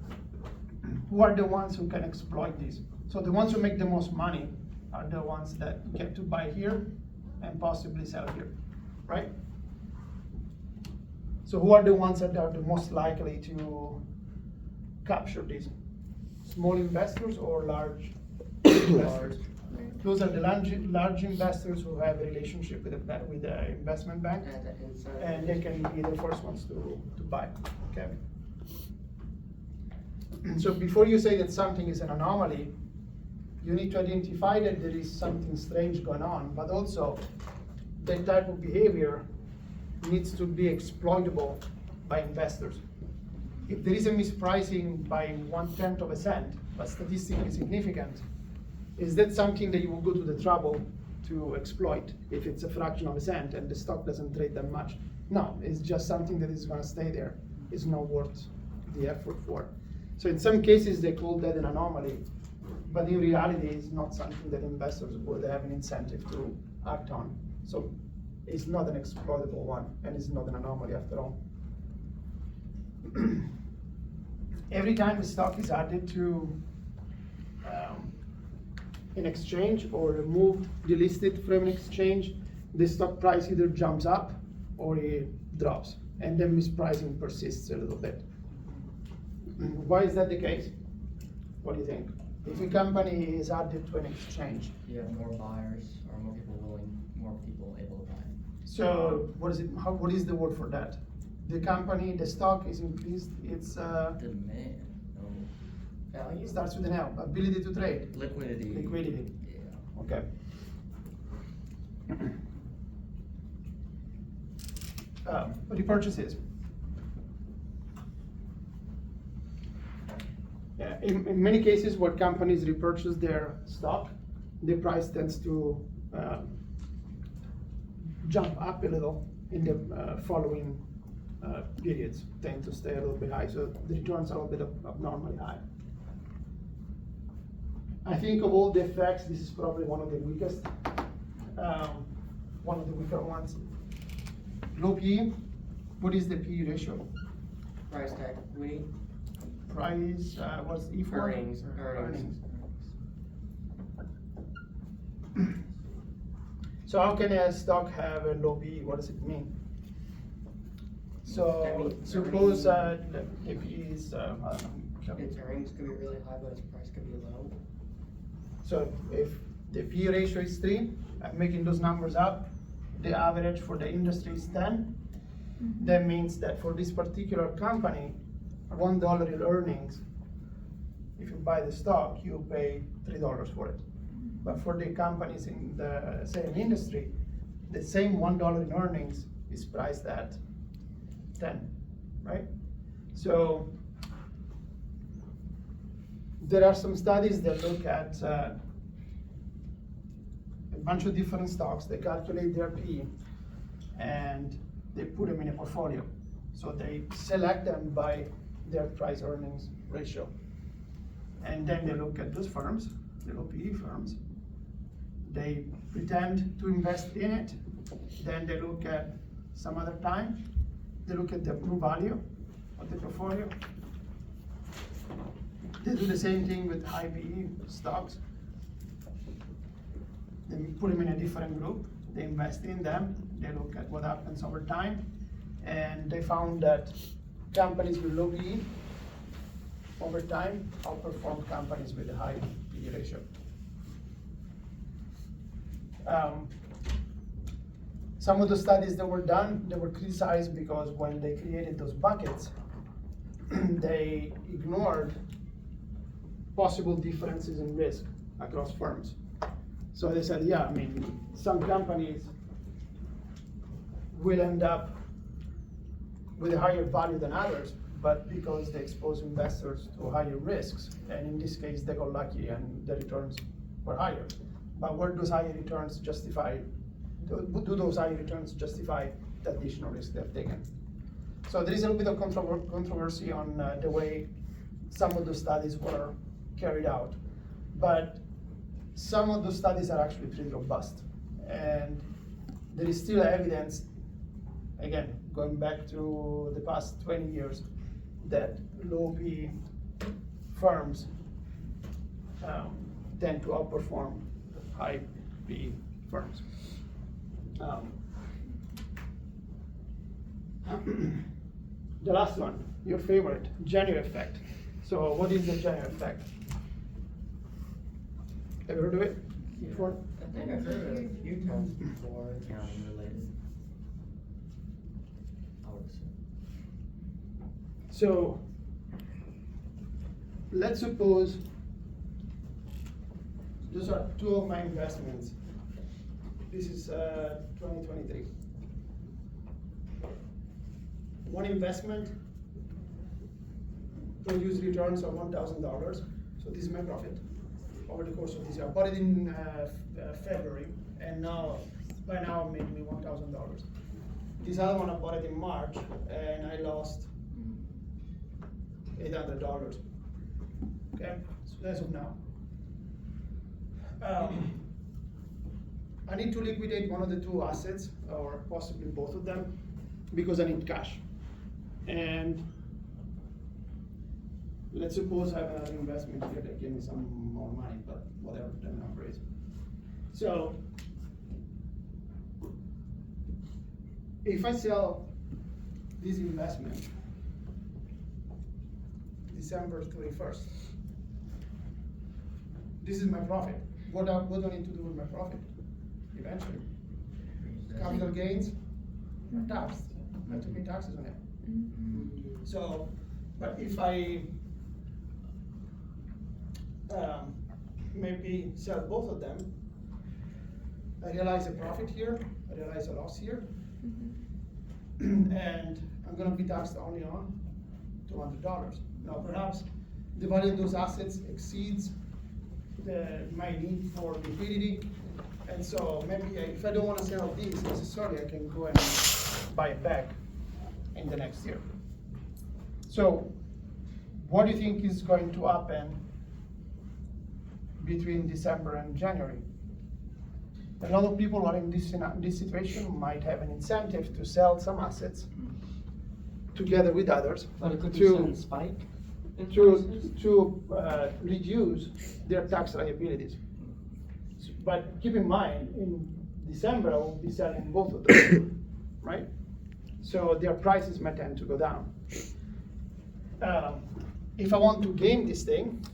who are the ones who can exploit this? So the ones who make the most money are the ones that get to buy here and possibly sell here, right? So who are the ones that are the most likely to capture this? Small investors or large investors? Those are the large investors who have a relationship with the investment bank, and they can be the first ones to buy, okay? So before you say that something is an anomaly, you need to identify that there is something strange going on, but also that type of behavior needs to be exploitable by investors. If there is a mispricing by 1/10 of a cent, but statistically significant, is that something that you will go to the trouble to exploit if it's a fraction of a cent and the stock doesn't trade that much? No, it's just something that is gonna stay there. It's not worth the effort for. So in some cases they call that an anomaly, but in reality it's not something that investors would have an incentive to act on. So it's not an exploitable one, and it's not an anomaly after all. Every time a stock is added to an exchange or removed, delisted from an exchange, the stock price either jumps up or it drops, and then mispricing persists a little bit. Why is that the case? What do you think? If a company is added to an exchange, You have more buyers or more people able to buy it. so what is the word for that? The company, the stock is increased, it's Demand, no, it starts with an L, ability to trade. liquidity. Liquidity. Yeah. Okay. Repurchases. Yeah, in many cases where companies repurchase their stock, the price tends to jump up a little in the following periods, tend to stay a little bit high, so the returns are a little bit abnormally high. I think of all the effects, this is probably one of the weakest, one of the weaker ones. Low PE, what is the PE ratio? Price tag, equity, Price, what's E for? Earnings. So how can a stock have a low PE? What does it mean? That So means suppose the PE is, I don't know, its earnings could be really high, but its price could be low. So if the P ratio is 3, I'm making those numbers up, the average for the industry is 10, that means that for this particular company, $1 in earnings, if you buy the stock, you pay $3 for it. But for the companies in the same industry, the same $1 in earnings is priced at 10, right? So there are some studies that look at a bunch of different stocks. They calculate their P and they put them in a portfolio. So they select them by their price earnings ratio. And then they look at those firms, the low PE firms. They pretend to invest in it. Then they look at some other time. They look at the true value of the portfolio. They do the same thing with high PE stocks. They put them in a different group. They invest in them. They look at what happens over time. And they found that companies with low PE over time outperform companies with a high PE ratio. Some of the studies that were done, they were criticized because when they created those buckets, they ignored possible differences in risk across firms. So they said, yeah, I mean, some companies will end up with a higher value than others, but because they expose investors to higher risks, and in this case, they got lucky and the returns were higher. But were those higher returns justified? Do those higher returns justify the additional risk they've taken? So there is a little bit of controversy on the way some of the studies were carried out, but some of those studies are actually pretty robust, and there is still evidence, again, going back to the past 20 years, that low PE firms tend to outperform high PE firms. The last one, your favorite, Jenner effect. So what is the Jenner effect? Ever heard of it before? I think I've heard it a few times before. Accounting related. I would assume. So let's suppose those are two of my investments. This is 2023. One investment produced returns of $1,000. So this is my profit over the course of this year. I bought it in February, and by now it made me $1,000. This other one I bought it in March, and I lost $800. Okay, so as of now. I need to liquidate one of the two assets, or possibly both of them, because I need cash. And let's suppose I have another investment here that gives me some more money, but whatever the number is. So if I sell this investment December 31st, this is my profit. What do I need to do with my profit? Eventually, capital gains are taxed. I have to pay taxes on it. So, but if I maybe sell both of them, I realize a profit here, I realize a loss here, and I'm gonna be taxed only on $200. Now, perhaps the value of those assets exceeds my need for liquidity, and so maybe if I don't want to sell these necessarily, I can go and buy it back in the next year. So what do you think is going to happen between December and January? A lot of people who are in this situation might have an incentive to sell some assets together with others But it could be to some spike in prices? to reduce their tax liabilities. But keep in mind, in December, I will be selling both of them, right? So their prices may tend to go down. if I want to game this thing,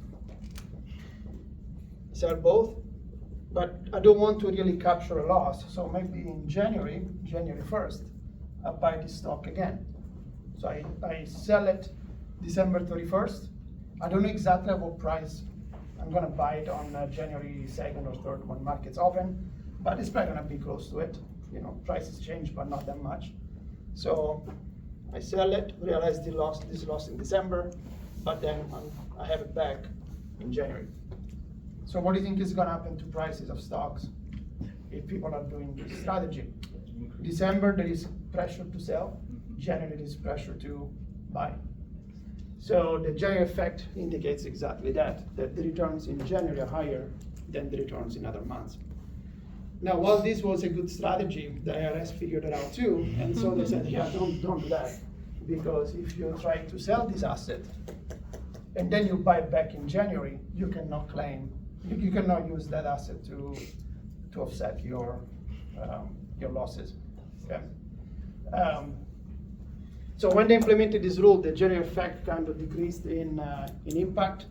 sell both, but I don't want to really capture a loss. So maybe in January 1st, I buy this stock again. So I sell it December 31st. I don't know exactly at what price I'm gonna buy it on January 2nd or 3rd when markets open, but it's probably gonna be close to it. You know, prices change, but not that much. So I sell it, realize this loss in December, but then I have it back in January. So what do you think is gonna happen to prices of stocks if people are doing this strategy? December, there is pressure to sell. January, there is pressure to buy. So the January effect indicates exactly that the returns in January are higher than the returns in other months. Now, while this was a good strategy, the IRS figured it out too, and so they said, yeah, don't do that, because if you try to sell this asset and then you buy it back in January, you cannot claim, you cannot use that asset to offset your losses. Okay. So when they implemented this rule, the January effect kind of decreased in impact.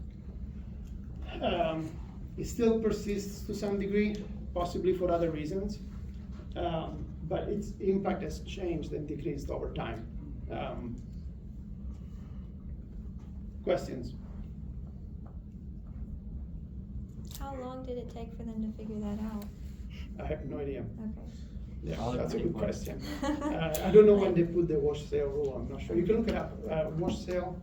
It still persists to some degree, possibly for other reasons, but its impact has changed and decreased over time. Questions? How long did it take for them to figure that out? I have no idea. Okay. Yeah, that's a good question. I don't know when they put the wash sale rule, I'm not sure. You can look it up, wash sale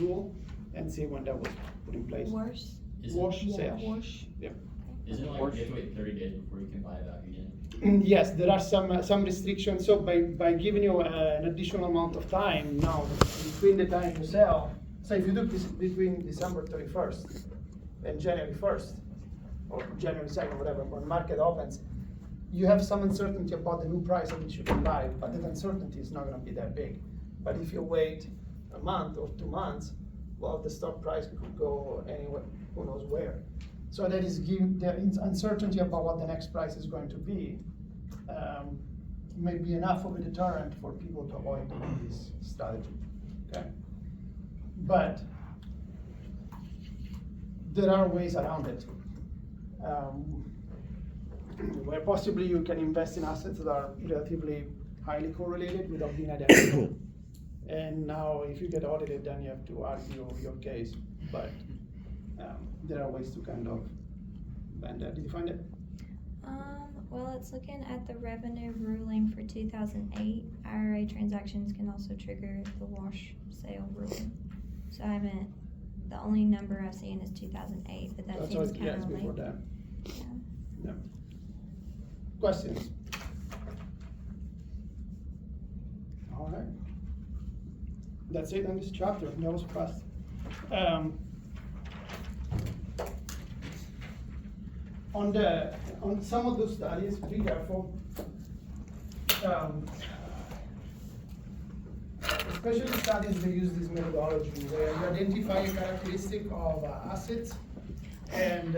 rule, and see when that was put in place. Worse? Wash sale. Wash. Yeah. Isn't it like you have to wait 30 days before you can buy it back again? Yes, there are some restrictions. So by giving you an additional amount of time now between the time you sell, so if you do this between December 31st and January 1st, or January 2nd, whatever, when market opens, you have some uncertainty about the new price at which you can buy, but that uncertainty is not going to be that big. But if you wait a month or 2 months, well, the stock price could go anywhere, who knows where. So that is the uncertainty about what the next price is going to be may be enough of a deterrent for people to avoid doing this strategy. Okay, but there are ways around it. Where possibly you can invest in assets that are relatively highly correlated without being identical. And now, if you get audited, then you have to argue your case. But there are ways to kind of bend that. Did you find it? Well, it's looking at the revenue ruling for 2008. IRA transactions can also trigger the wash sale ruling. So I meant the only number I've seen is 2008, but that That's seems what, yeah, kind it's of before late. that. Yeah. Yeah. Questions? All right. That's it on this chapter. That was fast. On some of those studies, be careful. Especially studies that use this methodology, where you identify a characteristic of assets and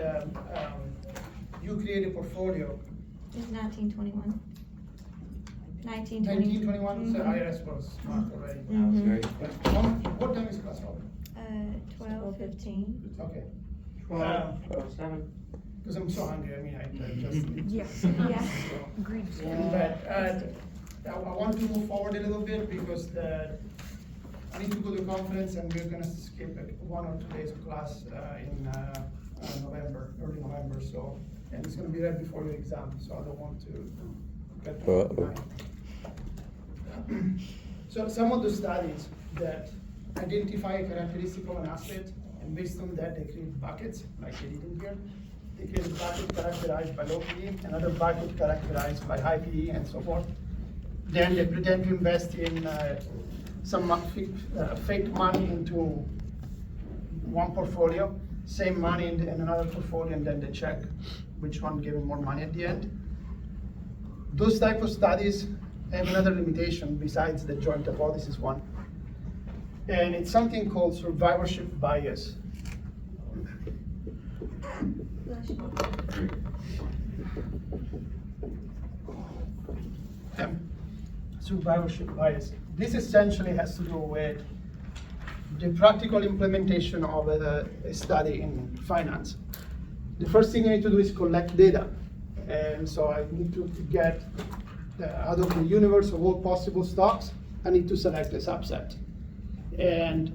you create a portfolio. It's 1921. 1921, so Mhm. IRS was smart already. Mhm. What time is class over? 12:15. Okay. 7. Because I'm so hungry, I mean, I just. Yes. Yeah. Agreed. But I want to move forward a little bit because I need to go to a conference and we're gonna skip 1 or 2 days of class in November, early November, so, and it's gonna be right before your exam, so I don't want to get behind. So some of the studies that identify a characteristic of an asset, and based on that, they create buckets, like they did in here. They create a bucket characterized by low PE, another bucket characterized by high PE, and so forth. Then they pretend to invest in some fake money into one portfolio, same money in another portfolio, and then they check which one gave them more money at the end. Those type of studies have another limitation besides the joint hypothesis one, and it's something called survivorship bias. Survivorship bias. This essentially has to do with the practical implementation of a study in finance. The first thing I need to do is collect data. And so I need to get out of the universe of all possible stocks, I need to select a subset. And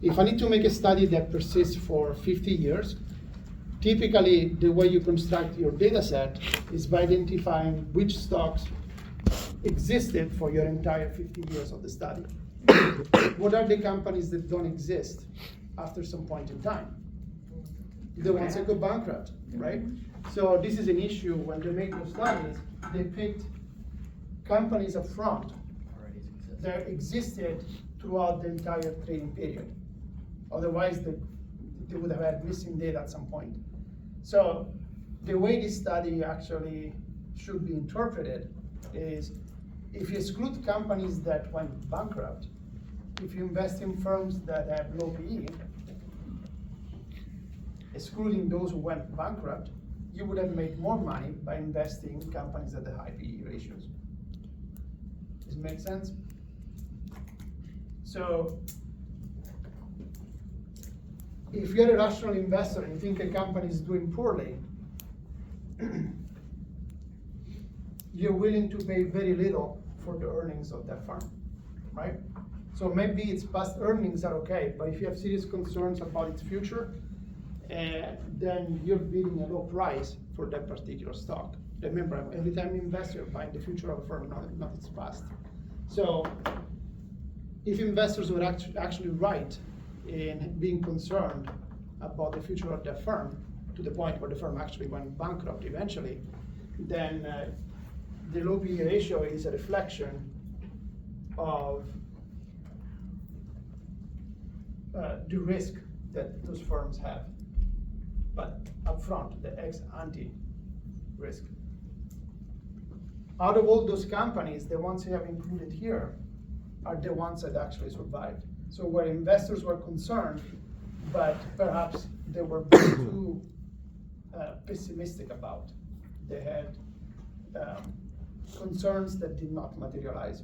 if I need to make a study that persists for 50 years, typically the way you construct your data set is by identifying which stocks existed for your entire 50 years of the study. What are the companies that don't exist after some point in time? The ones that go bankrupt, right? So this is an issue when they make those studies, they picked companies up front Already exists. that existed throughout the entire trading period. Otherwise, they would have had missing data at some point. So the way this study actually should be interpreted is if you exclude companies that went bankrupt, if you invest in firms that have low PE, excluding those who went bankrupt, you would have made more money by investing in companies that have high PE ratios. Does it make sense? So, if you're a rational investor and you think a company is doing poorly, you're willing to pay very little for the earnings of that firm, right? So maybe its past earnings are okay, but if you have serious concerns about its future, then you're bidding a low price for that particular stock. Remember, every time you invest, you're buying the future of a firm, not its past. So if investors were actually right in being concerned about the future of their firm, to the point where the firm actually went bankrupt eventually, then the low PE ratio is a reflection of the risk that those firms have. But upfront, the ex-ante risk. Out of all those companies, the ones you have included here are the ones that actually survived. So where investors were concerned, but perhaps they were too pessimistic about. They had concerns that did not materialize.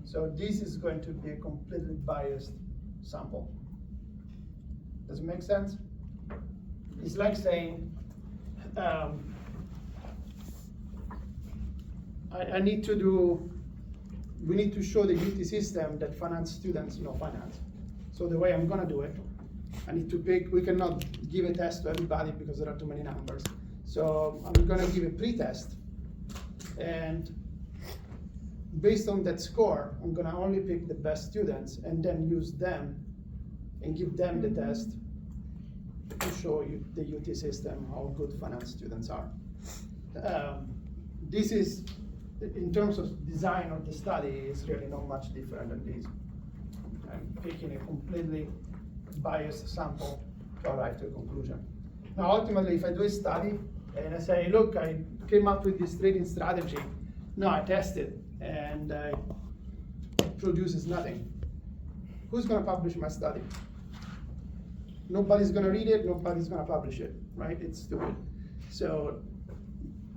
So this is going to be a completely biased sample. Does it make sense? It's like saying, we need to show the UT system that finance students know finance. So the way I'm gonna do it, I need to pick, we cannot give a test to everybody because there are too many numbers. So I'm gonna give a pre-test, and based on that score, I'm gonna only pick the best students and then use them and give them the test to show you the UT system how good finance students are. This is, in terms of design of the study, is really not much different than this. I'm picking a completely biased sample to arrive to a conclusion. Now, ultimately, if I do a study and I say, look, I came up with this trading strategy, no, I tested and it produces nothing. Who's gonna publish my study? Nobody's gonna read it, nobody's gonna publish it, right? It's stupid. So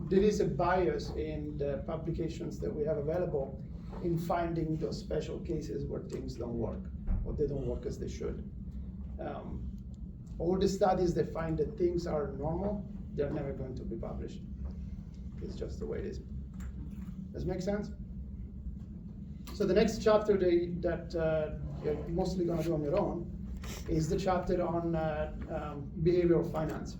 there is a bias in the publications that we have available in finding those special cases where things don't work, or they don't work as they should. All the studies that find that things are normal, they're never going to be published. It's just the way it is. Does it make sense? So the next chapter that you're mostly gonna do on your own is the chapter on behavioral finance.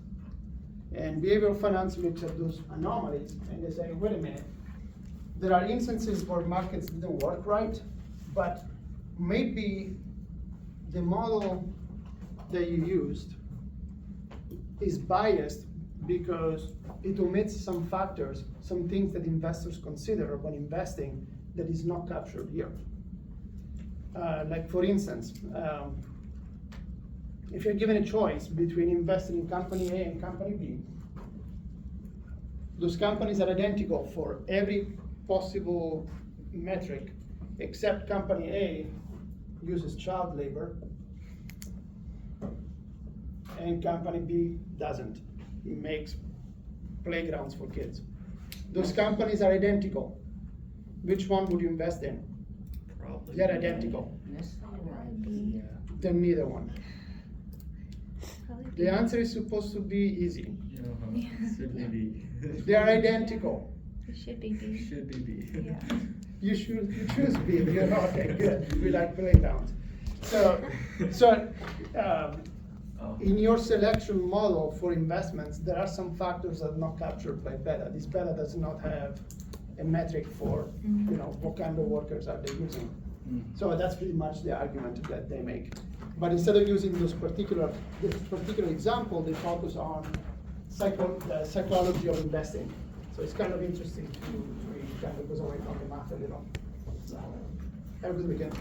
And behavioral finance looks at those anomalies and they say, wait a minute, there are instances where markets didn't work right, but maybe the model that you used is biased because it omits some factors, some things that investors consider when investing that is not captured here. Like for instance, if you're given a choice between investing in company A and company B, those companies are identical for every possible metric, except company A uses child labor and company B doesn't. It makes playgrounds for kids. Those companies are identical. Which one would you invest in? Probably. They're identical. than neither one? Probably The B. answer is supposed to be easy. Yeah. Should be B. They are identical. It should be B. Should be B. Yeah. You choose B. You're not okay. Good. We like playgrounds. So in your selection model for investments, there are some factors that are not captured by beta. This beta does not have a metric for what kind of workers are they using. So that's pretty much the argument that they make. But instead of using this particular example, they focus on psychology of investing. So it's kind of interesting to read, kind of goes away from the math a little. So, have a good weekend.